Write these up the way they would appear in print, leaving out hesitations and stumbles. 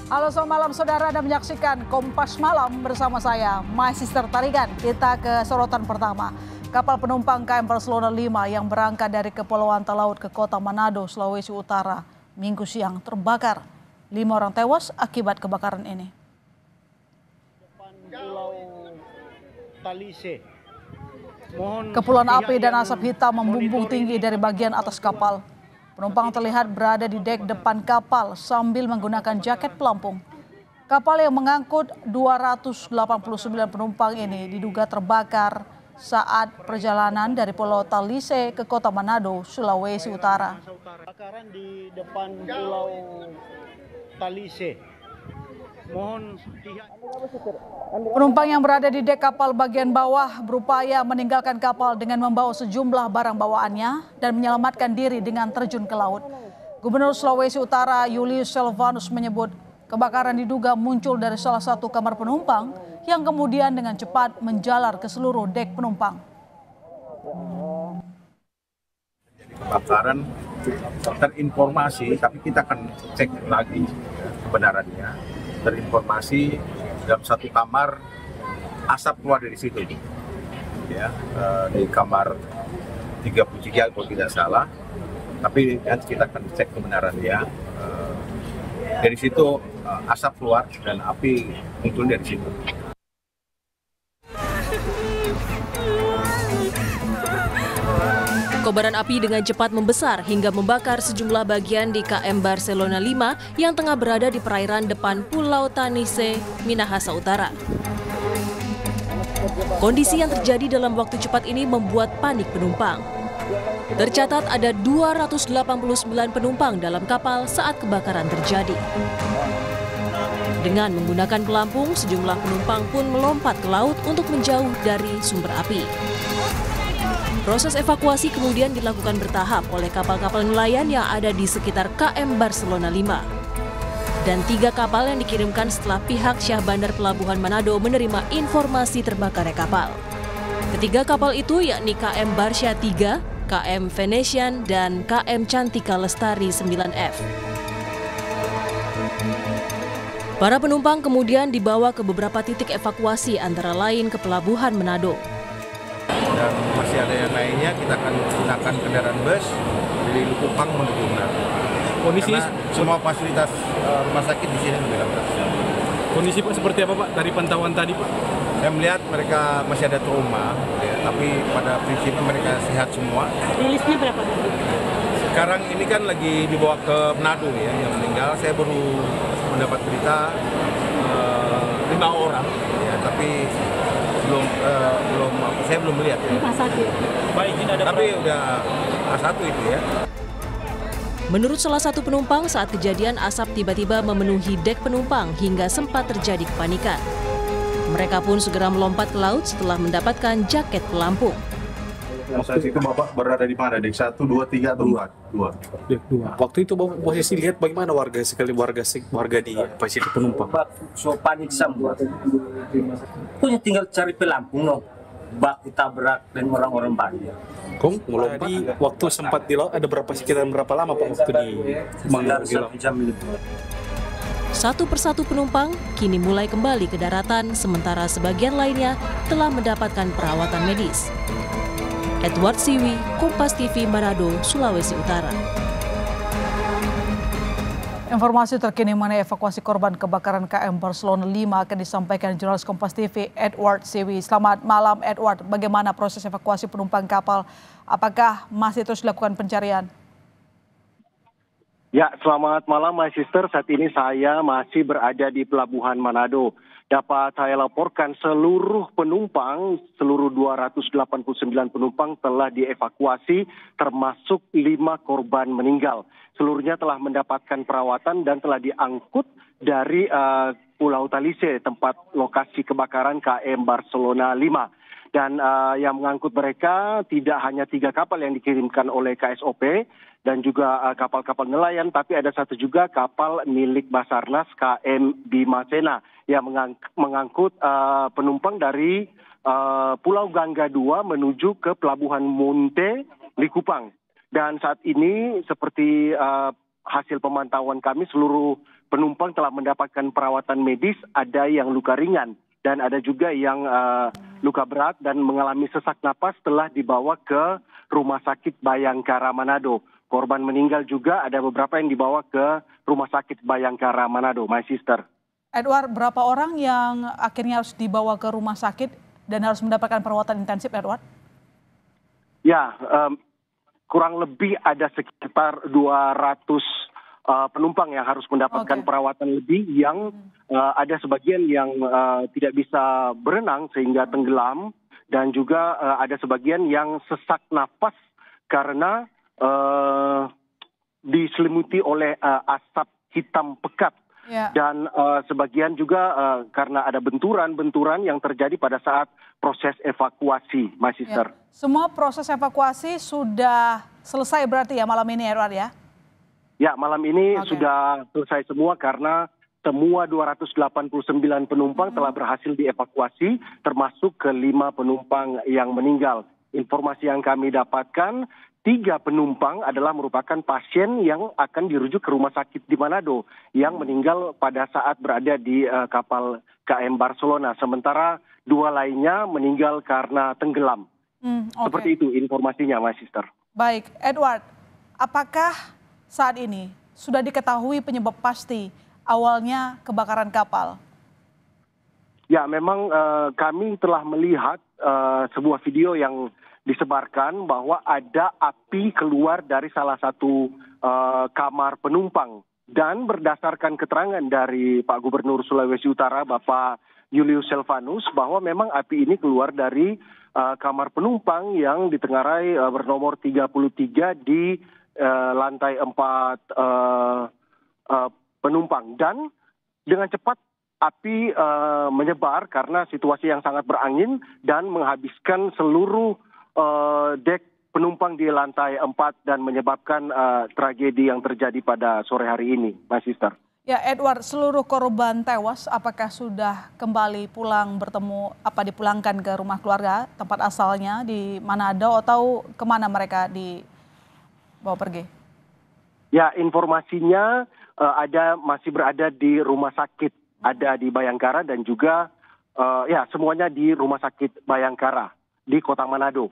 Halo, selamat malam saudara, Anda menyaksikan Kompas Malam bersama saya, My Sister Tarigan. Kita ke sorotan pertama. Kapal penumpang KM Barcelona 5 yang berangkat dari Kepulauan Talaut ke kota Manado, Sulawesi Utara, Minggu siang terbakar. 5 orang tewas akibat kebakaran ini. Kepulan api dan asap hitam membumbung tinggi dari bagian atas kapal. Penumpang terlihat berada di dek depan kapal sambil menggunakan jaket pelampung. Kapal yang mengangkut 289 penumpang ini diduga terbakar saat perjalanan dari Pulau Talise ke kota Manado, Sulawesi Utara. Kebakaran di depan Pulau Talise. Penumpang yang berada di dek kapal bagian bawah berupaya meninggalkan kapal dengan membawa sejumlah barang bawaannya dan menyelamatkan diri dengan terjun ke laut. Gubernur Sulawesi Utara Julius Silvanus menyebut kebakaran diduga muncul dari salah satu kamar penumpang yang kemudian dengan cepat menjalar ke seluruh dek penumpang. Kebakaran terinformasi, tapi kita akan cek lagi kebenarannya. Terinformasi dalam satu kamar asap keluar dari situ, ya, di kamar 33 kalau tidak salah. Tapi kita akan cek kebenarannya. Dari situ asap keluar dan api muncul dari situ. Kobaran api dengan cepat membesar hingga membakar sejumlah bagian di KM Barcelona 5 yang tengah berada di perairan depan Pulau Tanise, Minahasa Utara. Kondisi yang terjadi dalam waktu cepat ini membuat panik penumpang. Tercatat ada 289 penumpang dalam kapal saat kebakaran terjadi. Dengan menggunakan pelampung, sejumlah penumpang pun melompat ke laut untuk menjauh dari sumber api. Proses evakuasi kemudian dilakukan bertahap oleh kapal-kapal nelayan yang ada di sekitar KM Barcelona 5. Dan 3 kapal yang dikirimkan setelah pihak Syah Bandar Pelabuhan Manado menerima informasi terbakarnya kapal. Ketiga kapal itu yakni KM Barsha 3, KM Venetian, dan KM Cantika Lestari 9F. Para penumpang kemudian dibawa ke beberapa titik evakuasi antara lain ke Pelabuhan Manado. Dan masih ada yang lainnya, kita akan gunakan kendaraan bus dari Lukupang menuju Manado. Kondisi semua fasilitas rumah sakit di sini sudah lengkap. Kondisi Pak seperti apa Pak dari pantauan tadi Pak? Saya melihat mereka masih ada trauma, ya, tapi pada prinsipnya mereka sehat semua. Rilisnya berapa? Sekarang ini kan lagi dibawa ke Manado ya, yang meninggal. Saya baru mendapat berita 5 orang, ya, tapi saya belum melihat ya. Tapi udah A1 itu ya. Menurut salah satu penumpang, saat kejadian asap tiba-tiba memenuhi dek penumpang hingga sempat terjadi kepanikan. Mereka pun segera melompat ke laut setelah mendapatkan jaket pelampung. Saat itu Bapak berada di mana? Dek 1, 2, 3 atau 2? Dek 2. Waktu itu Bapak posisi lihat bagaimana warga di posisi penumpang? So panik semua. Punya tinggal cari pelampung no. Bak ditabrak dan orang-orang banyak. Tadi waktu sempat di laut ada sekitar berapa lama Pak waktu di Sekitar 1 jam lebih. Satu persatu penumpang kini mulai kembali ke daratan, sementara sebagian lainnya telah mendapatkan perawatan medis. Edward Siwi, Kompas TV Manado, Sulawesi Utara. Informasi terkini mengenai evakuasi korban kebakaran KM Barcelona 5 akan disampaikan jurnalis Kompas TV Edward Siwi. Selamat malam Edward, bagaimana proses evakuasi penumpang kapal? Apakah masih terus dilakukan pencarian? Ya, selamat malam My Sister. Saat ini saya masih berada di Pelabuhan Manado. Dapat saya laporkan seluruh penumpang, seluruh 289 penumpang telah dievakuasi, termasuk 5 korban meninggal. Seluruhnya telah mendapatkan perawatan dan telah diangkut dari Pulau Talise, tempat lokasi kebakaran KM Barcelona 5. Dan yang mengangkut mereka tidak hanya 3 kapal yang dikirimkan oleh KSOP dan juga kapal-kapal nelayan, tapi ada satu juga kapal milik Basarnas KM Bimasena yang mengangkut penumpang dari Pulau Gangga 2 menuju ke Pelabuhan Munte, Likupang. Dan saat ini seperti hasil pemantauan kami, seluruh penumpang telah mendapatkan perawatan medis, ada yang luka ringan dan ada juga yang luka berat dan mengalami sesak napas telah dibawa ke Rumah Sakit Bayangkara Manado. Korban meninggal juga ada beberapa yang dibawa ke Rumah Sakit Bayangkara Manado, my sister. Edward, berapa orang yang akhirnya harus dibawa ke rumah sakit dan harus mendapatkan perawatan intensif, Edward? Ya, kurang lebih ada sekitar 200 penumpang yang harus mendapatkan perawatan lebih, yang ada sebagian yang tidak bisa berenang sehingga tenggelam, dan juga ada sebagian yang sesak napas karena diselimuti oleh asap hitam pekat. Dan sebagian juga karena ada benturan-benturan yang terjadi pada saat proses evakuasi, my sister. Semua proses evakuasi sudah selesai berarti ya malam ini, Edward ya? Ya, malam ini sudah selesai semua karena semua 289 penumpang telah berhasil dievakuasi, termasuk ke 5 penumpang yang meninggal. Informasi yang kami dapatkan, 3 penumpang adalah merupakan pasien yang akan dirujuk ke rumah sakit di Manado yang meninggal pada saat berada di kapal KM Barcelona. Sementara 2 lainnya meninggal karena tenggelam. Seperti itu informasinya, my sister. Baik, Edward, apakah saat ini sudah diketahui penyebab pasti awalnya kebakaran kapal? Ya, memang kami telah melihat sebuah video yang disebarkan bahwa ada api keluar dari salah satu kamar penumpang. Dan berdasarkan keterangan dari Pak Gubernur Sulawesi Utara, Bapak Julius Selvanus, bahwa memang api ini keluar dari kamar penumpang yang ditengarai bernomor 33 di lantai 4 penumpang. Dan dengan cepat api menyebar karena situasi yang sangat berangin dan menghabiskan seluruh dek penumpang di lantai 4 dan menyebabkan tragedi yang terjadi pada sore hari ini, my sister. Ya, Edward, seluruh korban tewas apakah sudah kembali pulang bertemu, dipulangkan ke rumah keluarga tempat asalnya di Manado, atau kemana mereka dibawa pergi? Ya, informasinya masih berada di rumah sakit, ada di Bayangkara dan juga semuanya di rumah sakit Bayangkara di Kota Manado,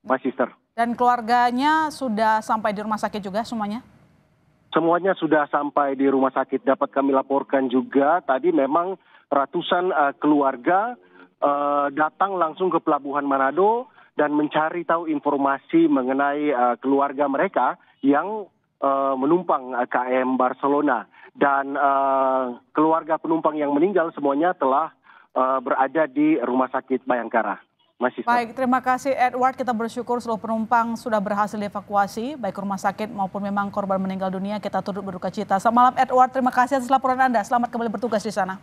my sister. Dan keluarganya sudah sampai di rumah sakit juga semuanya? Semuanya sudah sampai di rumah sakit. Dapat kami laporkan juga tadi memang ratusan keluarga datang langsung ke Pelabuhan Manado dan mencari tahu informasi mengenai keluarga mereka yang menumpang KM Barcelona. Dan keluarga penumpang yang meninggal semuanya telah berada di rumah sakit Bayangkara. Baik, terima kasih Edward. Kita bersyukur seluruh penumpang sudah berhasil dievakuasi, baik rumah sakit maupun memang korban meninggal dunia. Kita turut berduka cita. Selamat malam Edward, terima kasih atas laporan Anda. Selamat kembali bertugas di sana.